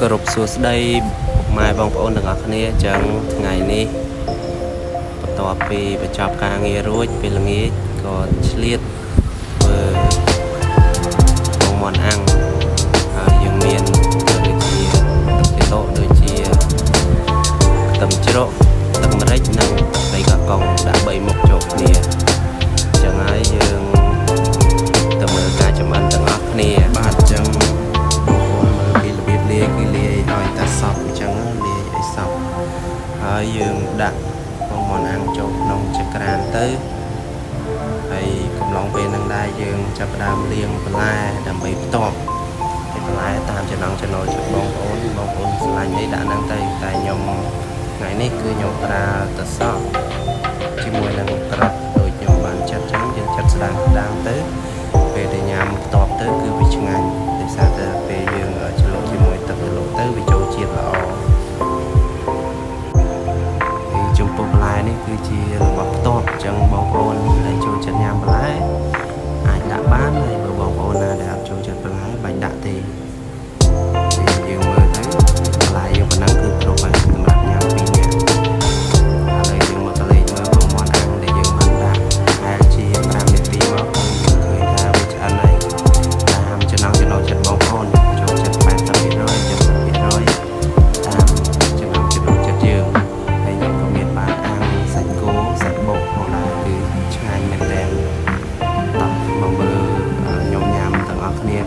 គ្រប់សួស្តីម៉ែបងប្អូនទាំងអស់គ្នាចឹងថ្ងៃនេះបន្ទាប់ពីបញ្ចប់ការងាររួចពេលល្ងាចក៏ឆ្លៀតធ្វើពងមាន់អាំងហើយយើងមានដូចជាទឹកចេតោដូចជាខ្ទឹមជ្រក់ទឹកម្រេចនិងត្រីកកុងដាក់3មុខចូលគ្នាចឹងហើយយើងទៅមើលការចម្អិនទាំងអស់គ្នាបាទចឹងហើយយើងដាក់ពងមាន់អាំងចូលក្នុងចក្រានទៅហើយកំឡុងពេលហ្នឹងដែរយើងចាប់ផ្ដើមលាងបន្លែដើម្បីផ្ទាប់ហើយបន្លែតាមចំណង់ចំណូលចិត្តបងប្អូនស្រឡាញ់អីដាក់ហ្នឹងទៅតែខ្ញុំថ្ងៃនេះគឺខ្ញុំប្រើតសក់ជាមួយនឹងក្របដូចខ្ញុំបានចាត់ចឹងយើងចាត់ស្ដាងទៅពេលដែលញ៉ាំផ្ទាប់ទៅគឺវាឆ្ងាញ់ដោយសារតែពេលយើងច្រឡុកជាមួយទឹកច្រឡុកទៅវាចូលជាតិល្អចំពោះបន្លែនេះគឺជារបស់ផ្ទាប់អញ្ចឹងបងប្អូនដែលចូលចិត្តញ៉ាំបន្លែអាចដាក់បានហើយបើបងប្អូនណាដែលអត់ចូលចិត្តបន្លែបាញ់ដាក់ទេយើងមើលទៅបន្លែយើងប៉ុណ្ណឹងគឺគ្រប់ហើយសម្រាប់ញ៉ាំពីរនាក់ឥឡូវយើងមកកលេចមើលពងមាន់អាំងដែលយើងបានដាក់ហើយជា5នាទីមកយើងឃើញថាវាឆ្អិនហើយតាមចំណង់ចំណូលចិត្តបងប្អូនចូលចិត្ត80% 70%តាមចំណង់ចំណូលចិត្តយើង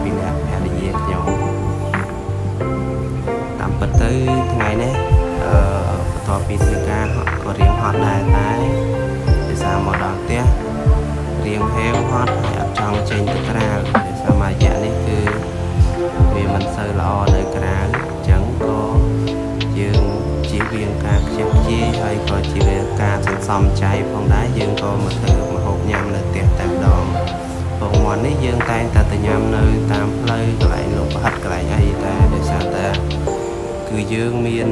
ពីអ្នកភរិយាខ្ញុំតាមពិតទៅថ្ងៃនេះបន្ទាប់ពីធ្វើការក៏រៀងហត់ដែរតែដោយសារមកដល់ផ្ទះរៀងហេវហត់ហើយអត់ចង់ចេញទៅក្រៅដោយសារមួយរយៈនេះគឺវាមិនសូវល្អនៅក្រៅអញ្ចឹងក៏យើងជៀសវាងការខ្ជិះខ្ជាយហើយក៏ជៀសវាងការសន្សំចៃផងដែរយើងក៏មកធ្វើម្ហូបញ៉ាំនៅផ្ទះតែម្ដងពងមាន់នេះយើងតែងតែទៅញ៉ាំនៅតាមផ្លូវកន្លែងលក់ប្រហិតកន្លែងអីតែដោយសារតែគឺយើងមាន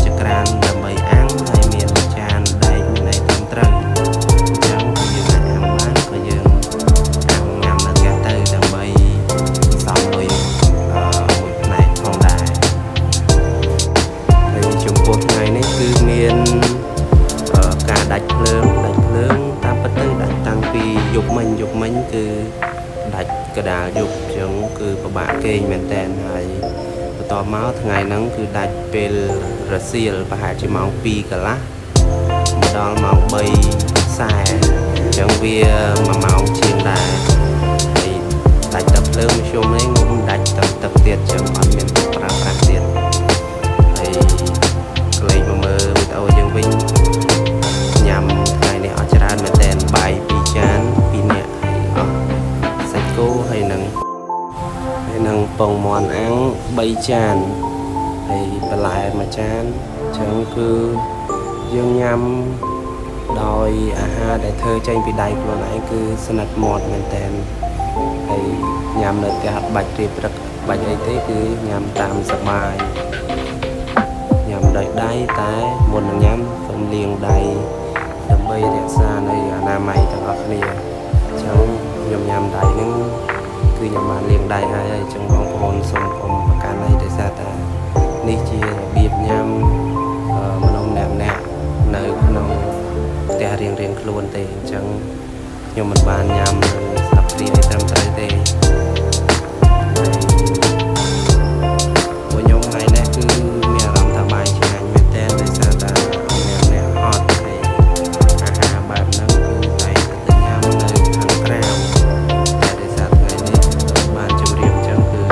ចក្រានដើម្បីអាំងហើយមានចានដែកមានអីត្រឹមត្រូវអញ្ចឹងយើងអាចអាំងបានក៏យើងអាំងញ៉ាំនៅផ្ទះទៅដើម្បីសំលុយមួយផ្នែកផងដែរហើយចំពោះថ្ងៃនេះគឺមានការដាច់ភ្លើងតាមពិតទៅដាច់តាំងពីយប់មិញគឺដាច់កដាលយប់អញ្ចឹងគឺពិបាកគេងមែនតើហើយបន្ទាប់មកថ្ងៃហ្នឹងគឺដាច់ពេលរសៀលប្រហែលជាម៉ោង2កន្លះមកដល់ម៉ោង3:40អញ្ចឹងវា1ម៉ោងជាងដែរហើយដាច់ទឹកភ្លើងមធ្យមនេះងំដាច់ទឹកទៀតអញ្ចឹងអត់មានទឹកប្រើប្រាស់ទៀតហើយកលេចមកមើលវីដេអូយើងវិញញ៉ាំថ្ងៃនេះអត់ច្រើនមែនតើបាយ2ចាន2នាក់សាច់គោហើយនឹងពងមាន់អាំង3ចានហើយបន្លែ1ចានអញ្ចឹងគឺយើងញ៉ាំដោយអាហារដែលធ្វើចេញពីដៃខ្លួនឯងគឺស្និទ្ធមាត់មែនតើហើយញ៉ាំនៅផ្ទះអត់បាច់រៀបព្រឹកបាច់អីទេគឺញ៉ាំតាមសប្បាយញ៉ាំដោយដៃតែមុននឹងញ៉ាំសូមលាងដៃដើម្បីរក្សានៅអនាម័យទាំងអស់គ្នាអញ្ចឹងខ្ញុំញ៉ាំដៃហ្នឹងគឺខ្ញុំបានលាងដៃហើយអញ្ចឹងបងប្អូនសូមកុំប្រកាន់អីដោយសារតែនេះជារបៀបញ៉ាំមនុស្សម្នាក់នៅក្នុងផ្ទះរៀងខ្លួនទេអញ្ចឹងខ្ញុំមិនបានញ៉ាំនឹងស្ដាប់ព្រាឲ្យត្រឹមត្រូវទេខ្ញុំថ្ងៃនេះគឺមានអារម្មណ៍ថាបាយឆ្ងាញ់មែនតើដោយសារតែអ្នកហត់ហើយអាហារបែបហ្នឹងគឺតែទៅញ៉ាំនៅខាងក្រៅតែដោយសារថ្ងៃនេះបានជម្រាបអញ្ចឹងគឺ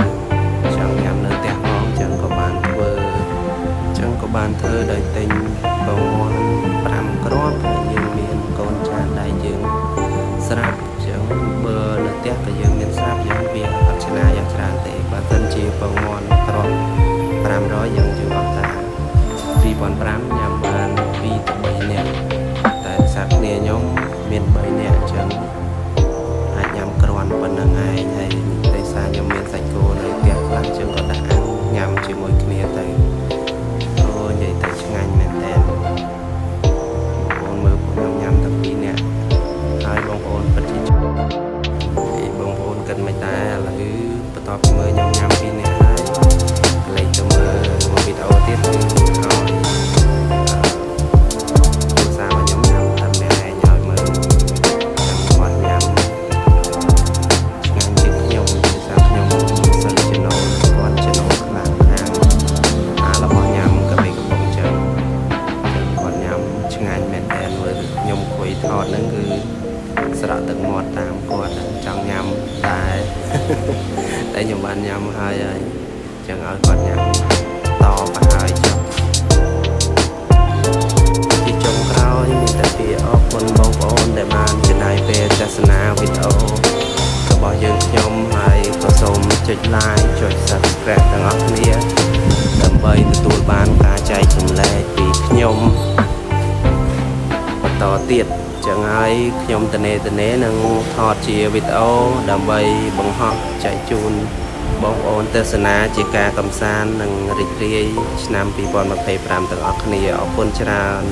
ចង់ញ៉ាំនៅផ្ទះផងអញ្ចឹងក៏បានធ្វើដោយទិញពងមាន់5គ្រាប់ហើយយើងមានកូនចានដែរយើងស្រាប់អញ្ចឹងបើនៅផ្ទះក៏យើងមានស្រាប់យើងវាអត់ឆ្ងាយយ៉ាងច្រើនទេបើសិនជាពងមាន់គ្រាប់500យើងជឿអត់ថា2005ញ៉ាំបាន2ទៅ3នាក់តែសាប់គ្នាខ្ញុំមាន3នាក់អញ្ចឹងអាចញ៉ាំគ្រាន់ប៉ុណ្្នឹងឯងហើយដោយសារខ្ញុំមានសាច់គោនៅផ្ទះខ្លះអញ្ចឹងក៏ដាក់អាំងញ៉ាំជាមួយគ្នាទៅអូនិយាយទៅឆ្ងាញ់មែនតើបងមើលពួកខ្ញុំញ៉ាំតែ2នាក់ហើយបងប្អូនពិតជាបងប្អូនគិតមិនដែរឥឡូវបន្ទាប់ពីមើលខ្ញុំញ៉ាំ2នាក់ហើយ ហើយចឹងឲ្យគាត់ញ៉ាំតប្រហើយចុះជាចុងក្រោយមានតែពាក្យអរគុណបងប្អូនដែលបានចំណាយពេលទស្សនាវីដេអូរបស់យើងខ្ញុំហើយក៏សូមចុច like ចុច subscribe ទាំងអស់គ្នាដើម្បីទទួលបានការចែកចម្លែកពីខ្ញុំបន្តទៀតចឹងហើយខ្ញុំតនេនឹងថតជាវីដេអូដើម្បីបង្ហោះចែកជូនបងប្អូនទស្សនាជាការកម្សាន្តនិងរីករាយឆ្នាំ2025ទាំងអស់គ្នាអរគុណច្រើន